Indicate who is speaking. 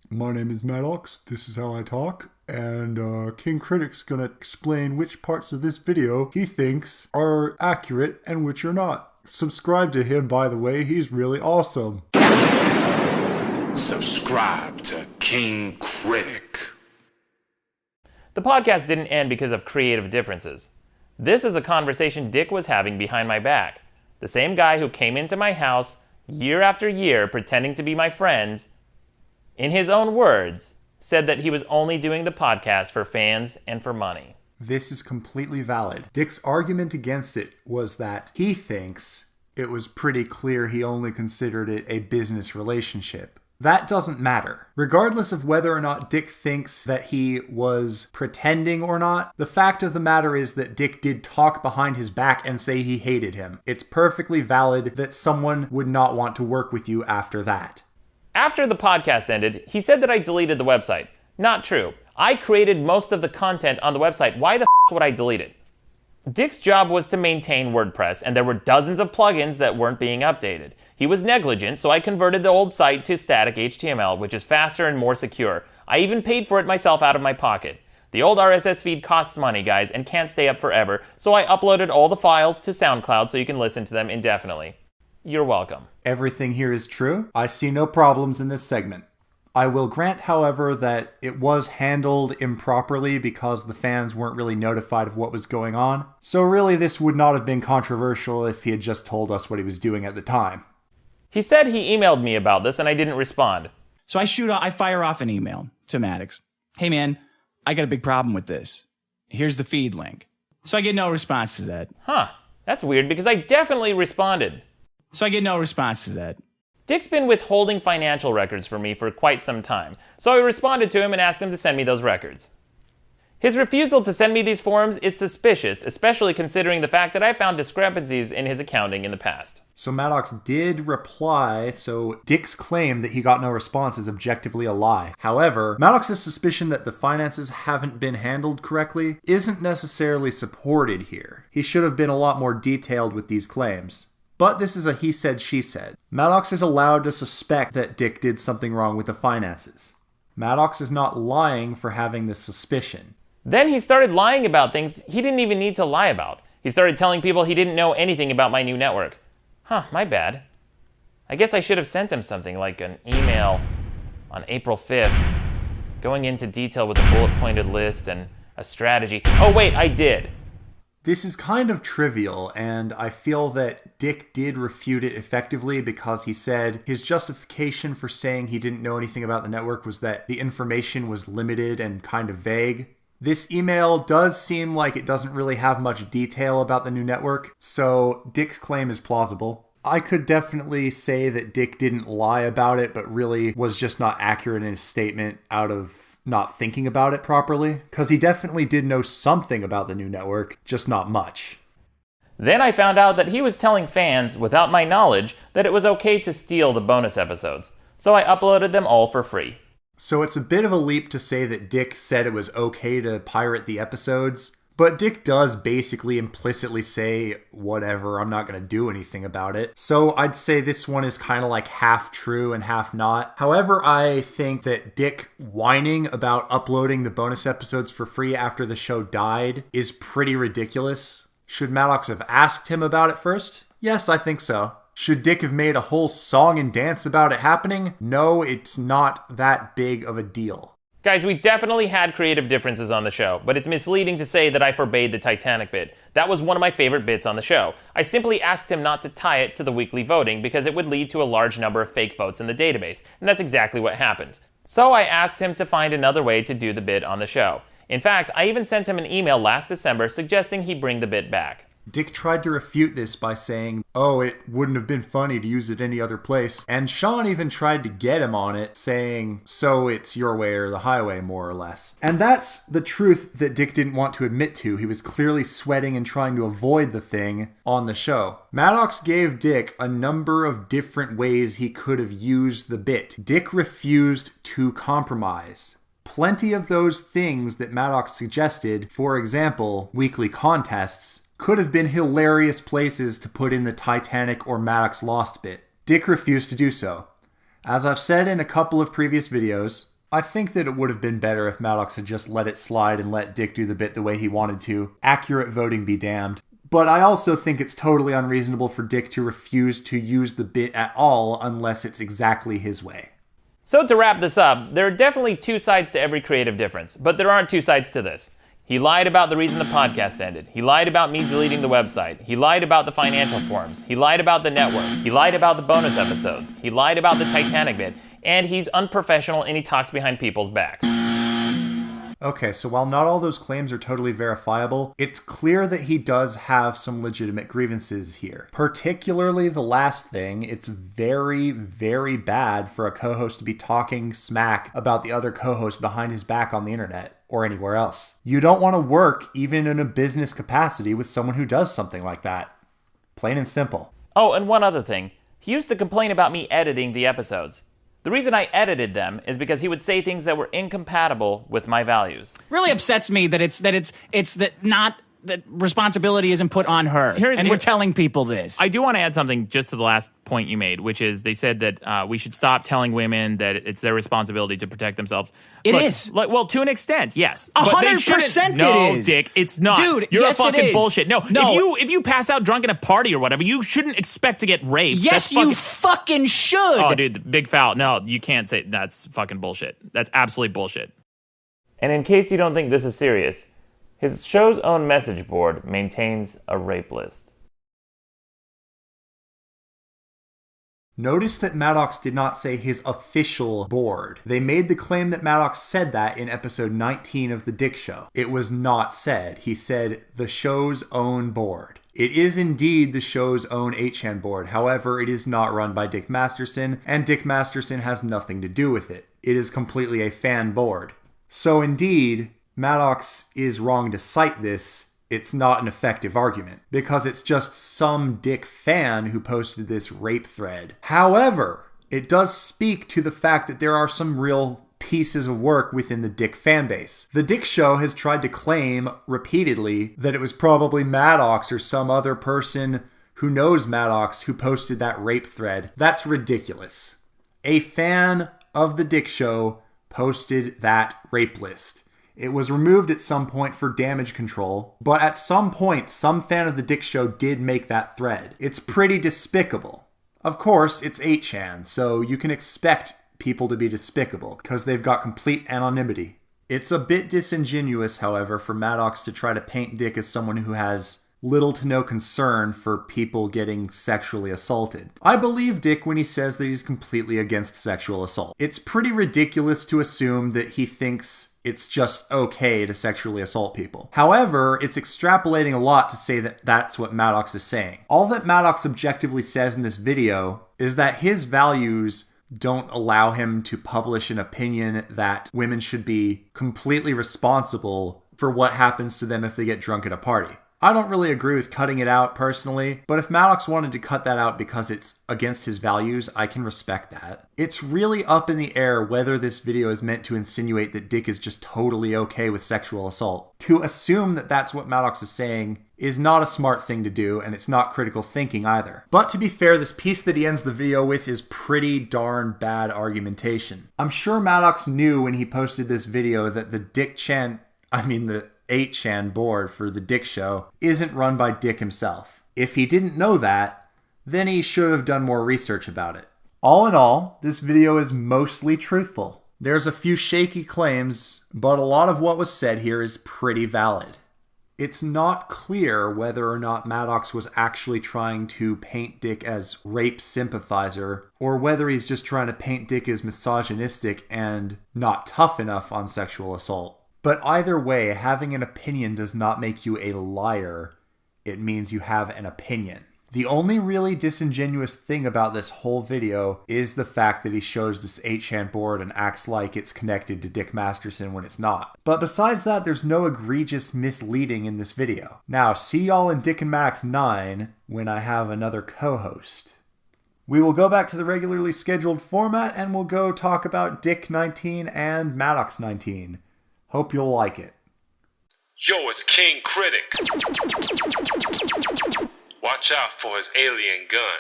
Speaker 1: My name is Maddox, this is how I talk, and King Critic's gonna explain which parts of this video he thinks are accurate and which are not. Subscribe to him, by the way, he's really awesome.
Speaker 2: Subscribe to King Critic.
Speaker 3: The podcast didn't end because of creative differences. This is a conversation Dick was having behind my back. The same guy who came into my house year after year pretending to be my friend, in his own words, said that he was only doing the podcast for fans and for money.
Speaker 1: This is completely valid. Dick's argument against it was that he thinks it was pretty clear he only considered it a business relationship. That doesn't matter. Regardless of whether or not Dick thinks that he was pretending or not, the fact of the matter is that Dick did talk behind his back and say he hated him. It's perfectly valid that someone would not want to work with you after that.
Speaker 3: After the podcast ended, he said that I deleted the website. Not true. I created most of the content on the website. Why the would I delete it? Dick's job was to maintain WordPress, and there were dozens of plugins that weren't being updated. He was negligent, so I converted the old site to static HTML, which is faster and more secure. I even paid for it myself out of my pocket. The old RSS feed costs money, guys, and can't stay up forever, so I uploaded all the files to SoundCloud so you can listen to them indefinitely. You're welcome.
Speaker 1: Everything here is true. I see no problems in this segment. I will grant, however, that it was handled improperly because the fans weren't really notified of what was going on. So really, this would not have been controversial if he had just told us what he was doing at the time.
Speaker 3: He said he emailed me about this and I didn't respond.
Speaker 4: So I fire off an email to Maddox. Hey man, I got a big problem with this. Here's the feed link. So I get no response to that.
Speaker 3: Huh, that's weird because I definitely responded. Dick's been withholding financial records for me for quite some time, so I responded to him and asked him to send me those records. His refusal to send me these forms is suspicious, especially considering the fact that I found discrepancies in his accounting in the past.
Speaker 1: So Maddox did reply, so Dick's claim that he got no response is objectively a lie. However, Maddox's suspicion that the finances haven't been handled correctly isn't necessarily supported here. He should have been a lot more detailed with these claims. But this is a he said, she said. Maddox is allowed to suspect that Dick did something wrong with the finances. Maddox is not lying for having this suspicion.
Speaker 3: Then he started lying about things he didn't even need to lie about. He started telling people he didn't know anything about my new network. Huh, my bad. I guess I should have sent him something like an email on April 5th, going into detail with a bullet-pointed list and a strategy. Oh wait, I did.
Speaker 1: This is kind of trivial, and I feel that Dick did refute it effectively because he said his justification for saying he didn't know anything about the network was that the information was limited and kind of vague. This email does seem like it doesn't really have much detail about the new network, so Dick's claim is plausible. I could definitely say that Dick didn't lie about it, but really was just not accurate in his statement out of not thinking about it properly, because he definitely did know something about the new network, just not much.
Speaker 3: Then I found out that he was telling fans, without my knowledge, that it was okay to steal the bonus episodes, so I uploaded them all for free.
Speaker 1: So it's a bit of a leap to say that Dick said it was okay to pirate the episodes, but Dick does basically implicitly say, whatever, I'm not going to do anything about it. So I'd say this one is kind of like half true and half not. However, I think that Dick whining about uploading the bonus episodes for free after the show died is pretty ridiculous. Should Maddox have asked him about it first? Yes, I think so. Should Dick have made a whole song and dance about it happening? No, it's not that big of a deal.
Speaker 3: Guys, we definitely had creative differences on the show, but it's misleading to say that I forbade the Titanic bit. That was one of my favorite bits on the show. I simply asked him not to tie it to the weekly voting because it would lead to a large number of fake votes in the database, and that's exactly what happened. So I asked him to find another way to do the bit on the show. In fact, I even sent him an email last December suggesting he bring the bit back.
Speaker 1: Dick tried to refute this by saying, oh, it wouldn't have been funny to use it any other place. And Sean even tried to get him on it, saying, so it's your way or the highway, more or less. And that's the truth that Dick didn't want to admit to. He was clearly sweating and trying to avoid the thing on the show. Maddox gave Dick a number of different ways he could have used the bit. Dick refused to compromise. Plenty of those things that Maddox suggested, for example, weekly contests, could have been hilarious places to put in the Titanic or Maddox Lost bit. Dick refused to do so. As I've said in a couple of previous videos, I think that it would have been better if Maddox had just let it slide and let Dick do the bit the way he wanted to. Accurate voting be damned. But I also think it's totally unreasonable for Dick to refuse to use the bit at all unless it's exactly his way.
Speaker 3: So to wrap this up, there are definitely two sides to every creative difference, but there aren't two sides to this. He lied about the reason the podcast ended. He lied about me deleting the website. He lied about the financial forms. He lied about the network. He lied about the bonus episodes. He lied about the Titanic bit. And he's unprofessional and he talks behind people's backs.
Speaker 1: Okay, so while not all those claims are totally verifiable, it's clear that he does have some legitimate grievances here. Particularly the last thing, it's very, very bad for a co-host to be talking smack about the other co-host behind his back on the internet or anywhere else. You don't want to work, even in a business capacity, with someone who does something like that. Plain and simple.
Speaker 3: Oh, and one other thing. He used to complain about me editing the episodes. The reason I edited them is because he would say things that were incompatible with my values.
Speaker 4: Really upsets me that responsibility isn't put on her. We're telling people this.
Speaker 3: I do want to add something just to the last point you made, which is they said that we should stop telling women that it's their responsibility to protect themselves.
Speaker 4: It is.
Speaker 3: Well, to an extent, yes.
Speaker 4: 100%
Speaker 3: No,
Speaker 4: it is.
Speaker 3: Dick, it's not.
Speaker 4: Dude,
Speaker 3: you're
Speaker 4: yes,
Speaker 3: a fucking
Speaker 4: it is.
Speaker 3: bullshit. No.
Speaker 4: No.
Speaker 3: If you pass out drunk at a party or whatever, you shouldn't expect to get raped.
Speaker 4: Yes, you fucking should.
Speaker 3: Oh, dude, the big foul. No, you can't say that's fucking bullshit. That's absolutely bullshit. And in case you don't think this is serious, his show's own message board maintains a rape list.
Speaker 1: Notice that Maddox did not say his official board. They made the claim that Maddox said that in episode 19 of The Dick Show. It was not said. He said the show's own board. It is indeed the show's own 8chan board. However, it is not run by Dick Masterson, and Dick Masterson has nothing to do with it. It is completely a fan board. So indeed, Maddox is wrong to cite this. It's not an effective argument, because it's just some Dick fan who posted this rape thread. However, it does speak to the fact that there are some real pieces of work within the Dick fanbase. The Dick Show has tried to claim repeatedly that it was probably Maddox or some other person who knows Maddox who posted that rape thread. That's ridiculous. A fan of the Dick Show posted that rape list. It was removed at some point for damage control, but at some point, some fan of the Dick Show did make that thread. It's pretty despicable. Of course, it's 8chan, so you can expect people to be despicable, because they've got complete anonymity. It's a bit disingenuous, however, for Maddox to try to paint Dick as someone who has little to no concern for people getting sexually assaulted. I believe Dick when he says that he's completely against sexual assault. It's pretty ridiculous to assume that he thinks it's just okay to sexually assault people. However, it's extrapolating a lot to say that that's what Maddox is saying. All that Maddox objectively says in this video is that his values don't allow him to publish an opinion that women should be completely responsible for what happens to them if they get drunk at a party. I don't really agree with cutting it out personally, but if Maddox wanted to cut that out because it's against his values, I can respect that. It's really up in the air whether this video is meant to insinuate that Dick is just totally okay with sexual assault. To assume that that's what Maddox is saying is not a smart thing to do, and it's not critical thinking either. But to be fair, this piece that he ends the video with is pretty darn bad argumentation. I'm sure Maddox knew when he posted this video that the 8chan board for the Dick Show isn't run by Dick himself. If he didn't know that, then he should have done more research about it. All in all, this video is mostly truthful. There's a few shaky claims, but a lot of what was said here is pretty valid. It's not clear whether or not Maddox was actually trying to paint Dick as rape sympathizer, or whether he's just trying to paint Dick as misogynistic and not tough enough on sexual assault. But either way, having an opinion does not make you a liar. It means you have an opinion. The only really disingenuous thing about this whole video is the fact that he shows this 8chan board and acts like it's connected to Dick Masterson when it's not. But besides that, there's no egregious misleading in this video. Now, see y'all in Dick and Maddox 9 when I have another co-host. We will go back to the regularly scheduled format and we'll go talk about Dick 19 and Maddox 19. Hope you'll like it.
Speaker 2: Yo, it's King Critic. Watch out for his alien gun.